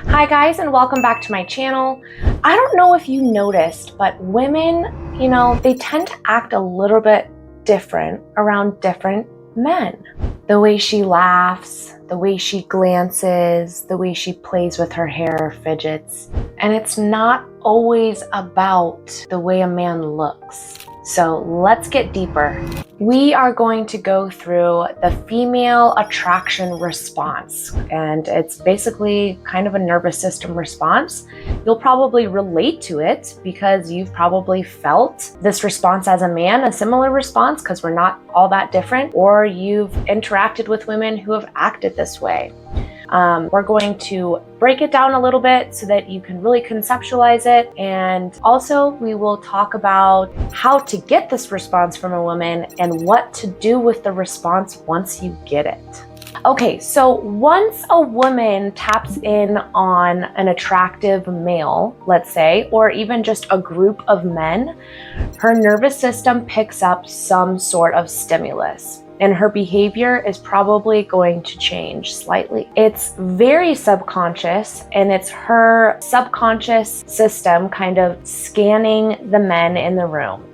Hi guys, and welcome back to my channel. I don't know if you noticed, but women, they tend to act a little bit different around different men. The way she laughs, the way she glances, the way she plays with her hair or fidgets. And it's not always about the way a man looks. So let's get deeper. We are going to go through the female attraction response, and it's basically kind of a nervous system response. You'll probably relate to it because you've probably felt this response as a man, a similar response, because we're not all that different, or you've interacted with women who have acted this way. We're going to break it down a little bit so that you can really conceptualize it. And also we will talk about how to get this response from a woman and what to do with the response once you get it. Okay, so once a woman taps in on an attractive male, let's say, or even just a group of men, her nervous system picks up some sort of stimulus, and her behavior is probably going to change slightly. It's very subconscious, and it's her subconscious system kind of scanning the men in the room.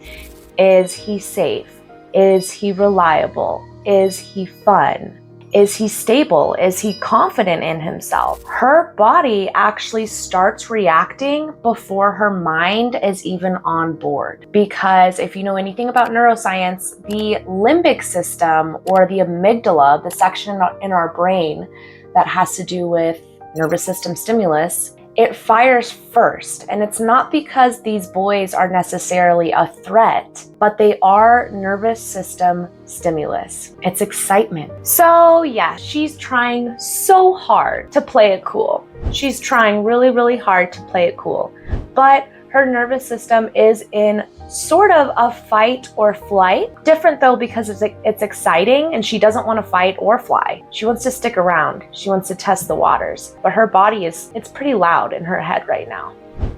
Is he safe? Is he reliable? Is he fun? Is he stable? Is he confident in himself? Her body actually starts reacting before her mind is even on board. Because if you know anything about neuroscience, the limbic system, or the amygdala, the section in our brain that has to do with nervous system stimulus, it fires first. And it's not because these boys are necessarily a threat, but they are nervous system stimulus. It's excitement. So yeah, she's trying so hard to play it cool. She's trying really, really hard to play it cool. But her nervous system is in sort of a fight or flight. Different though, because it's exciting and she doesn't want to fight or fly. She wants to stick around. She wants to test the waters. But her body it's pretty loud in her head right now.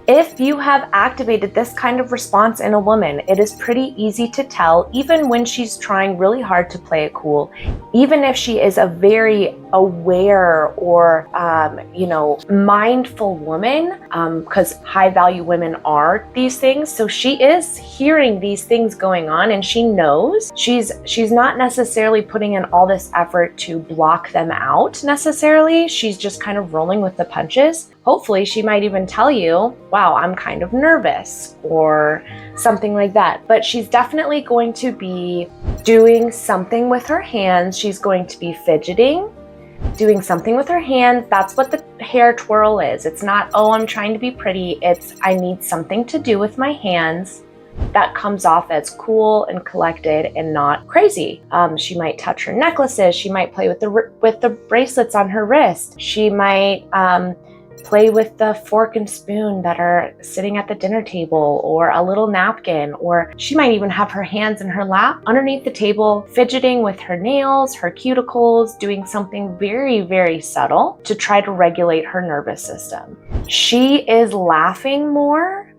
If you have activated this kind of response in a woman, it is pretty easy to tell, even when she's trying really hard to play it cool, even if she is a very aware or, mindful woman, because high value women are these things. So she is hearing these things going on, and she knows she's not necessarily putting in all this effort to block them out necessarily. She's just kind of rolling with the punches. Hopefully she might even tell you, wow, I'm kind of nervous or something like that. But she's definitely going to be doing something with her hands. She's going to be fidgeting, doing something with her hands. That's what the hair twirl is. It's not, oh, I'm trying to be pretty. It's, I need something to do with my hands that comes off as cool and collected and not crazy. She might touch her necklaces. She might play with the bracelets on her wrist. She might play with the fork and spoon that are sitting at the dinner table, or a little napkin, or she might even have her hands in her lap underneath the table, fidgeting with her nails, her cuticles, doing something very, very subtle to try to regulate her nervous system. She is laughing more.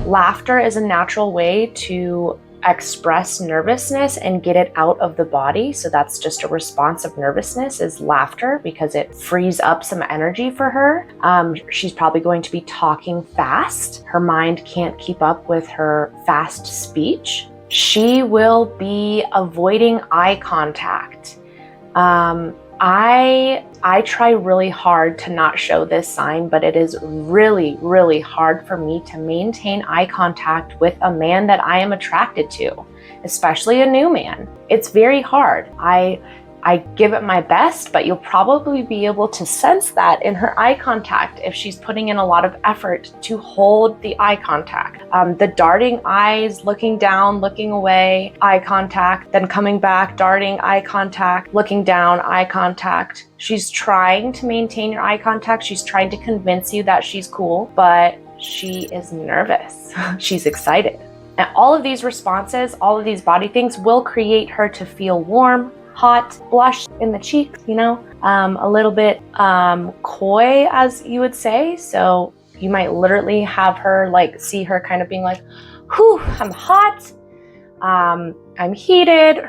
Laughter is a natural way to express nervousness and get it out of the body. So that's just a response of nervousness, is laughter, because it frees up some energy for her. She's probably going to be talking fast. Her mind can't keep up with her fast speech. She will be avoiding eye contact. I try really hard to not show this sign, but it is really, really hard for me to maintain eye contact with a man that I am attracted to, especially a new man. It's very hard. I give it my best, but you'll probably be able to sense that in her eye contact if she's putting in a lot of effort to hold the eye contact. The darting eyes, looking down, looking away, eye contact, then coming back, darting, eye contact, looking down, eye contact. She's trying to maintain your eye contact. She's trying to convince you that she's cool, but she is nervous. She's excited. And all of these responses, all of these body things will create her to feel warm, hot, blush in the cheeks, a little bit coy, as you would say. So you might literally have her see her kind of being like, whew, I'm hot, I'm heated.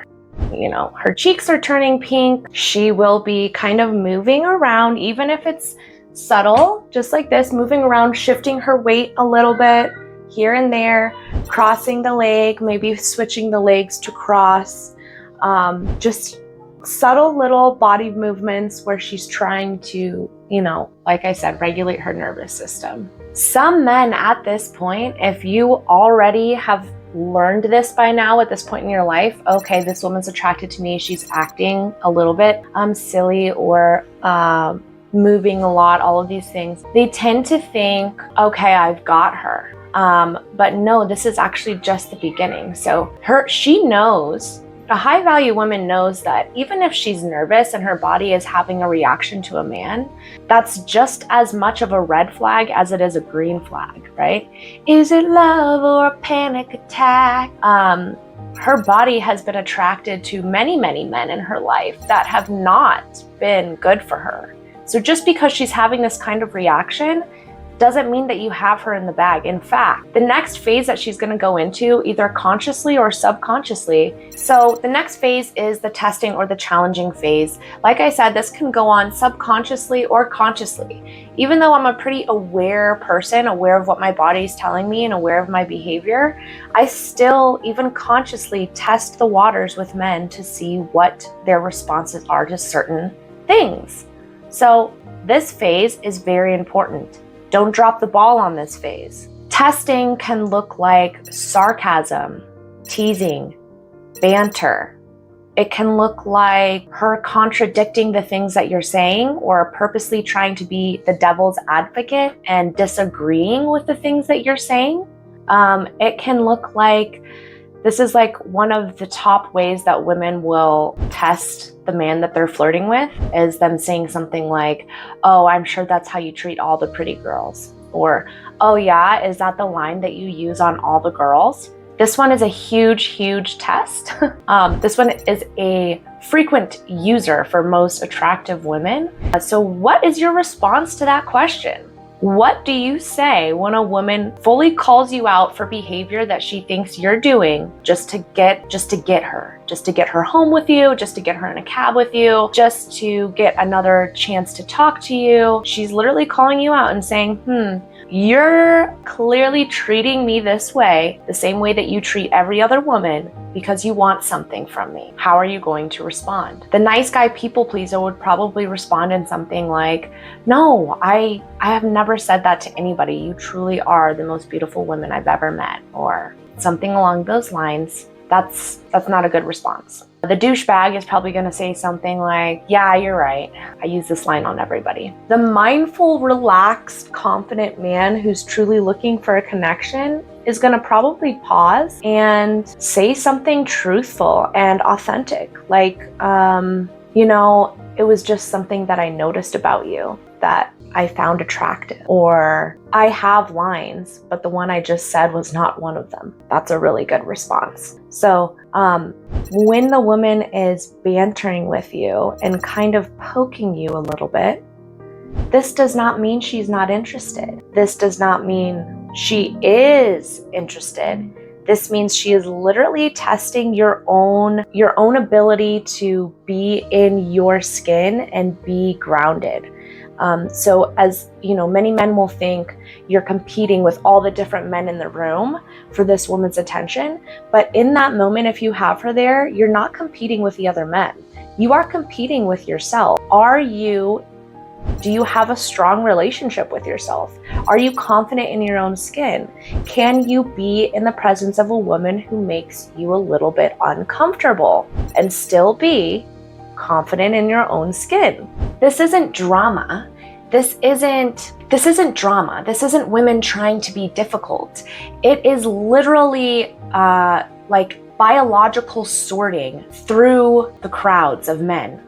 Her cheeks are turning pink. She will be kind of moving around, even if it's subtle, just like this, moving around, shifting her weight a little bit here and there, crossing the leg, maybe switching the legs to cross, just subtle little body movements where she's trying to, like I said, regulate her nervous system. Some men at this point, if you already have learned this by now at this point in your life, okay, this woman's attracted to me, she's acting a little bit silly or moving a lot, all of these things, they tend to think, okay, I've got her. But no, this is actually just the beginning. So she knows, a high value woman knows that even if she's nervous and her body is having a reaction to a man, that's just as much of a red flag as it is a green flag, right? Is it love or a panic attack? Her body has been attracted to many, many men in her life that have not been good for her. So just because she's having this kind of reaction doesn't mean that you have her in the bag. In fact, the next phase that she's going to go into, either consciously or subconsciously. So the next phase is the testing or the challenging phase. Like I said, this can go on subconsciously or consciously. Even though I'm a pretty aware person, aware of what my body is telling me and aware of my behavior, I still, even consciously, test the waters with men to see what their responses are to certain things. So this phase is very important. Don't drop the ball on this phase. Testing can look like sarcasm, teasing, banter. It can look like her contradicting the things that you're saying or purposely trying to be the devil's advocate and disagreeing with the things that you're saying. It can look like, this is like one of the top ways that women will test the man that they're flirting with, is them saying something like, oh, I'm sure that's how you treat all the pretty girls. Or, oh yeah, is that the line that you use on all the girls? This one is a huge, huge test. This one is a frequent user for most attractive women. So what is your response to that question? What do you say when a woman fully calls you out for behavior that she thinks you're doing just to get her home with you, just to get her in a cab with you, just to get another chance to talk to you? She's literally calling you out and saying, you're clearly treating me this way, the same way that you treat every other woman, because you want something from me. How are you going to respond? The nice guy people pleaser would probably respond in something like, no, I have never said that to anybody. You truly are the most beautiful woman I've ever met, or something along those lines. That's not a good response. The douchebag is probably going to say something like, yeah, you're right. I use this line on everybody. The mindful, relaxed, confident man who's truly looking for a connection is going to probably pause and say something truthful and authentic. Like, it was just something that I noticed about you that I found attractive. Or I have lines, but the one I just said was not one of them. That's a really good response. So when the woman is bantering with you and kind of poking you a little bit, this does not mean she's not interested. This does not mean she is interested. This means she is literally testing your own ability to be in your skin and be grounded. So as many men will think you're competing with all the different men in the room for this woman's attention. But in that moment, if you have her there, you're not competing with the other men. You are competing with yourself. Do you have a strong relationship with yourself? Are you confident in your own skin? Can you be in the presence of a woman who makes you a little bit uncomfortable and still be confident in your own skin? This isn't drama. This isn't drama. This isn't women trying to be difficult. It is literally like biological sorting through the crowds of men.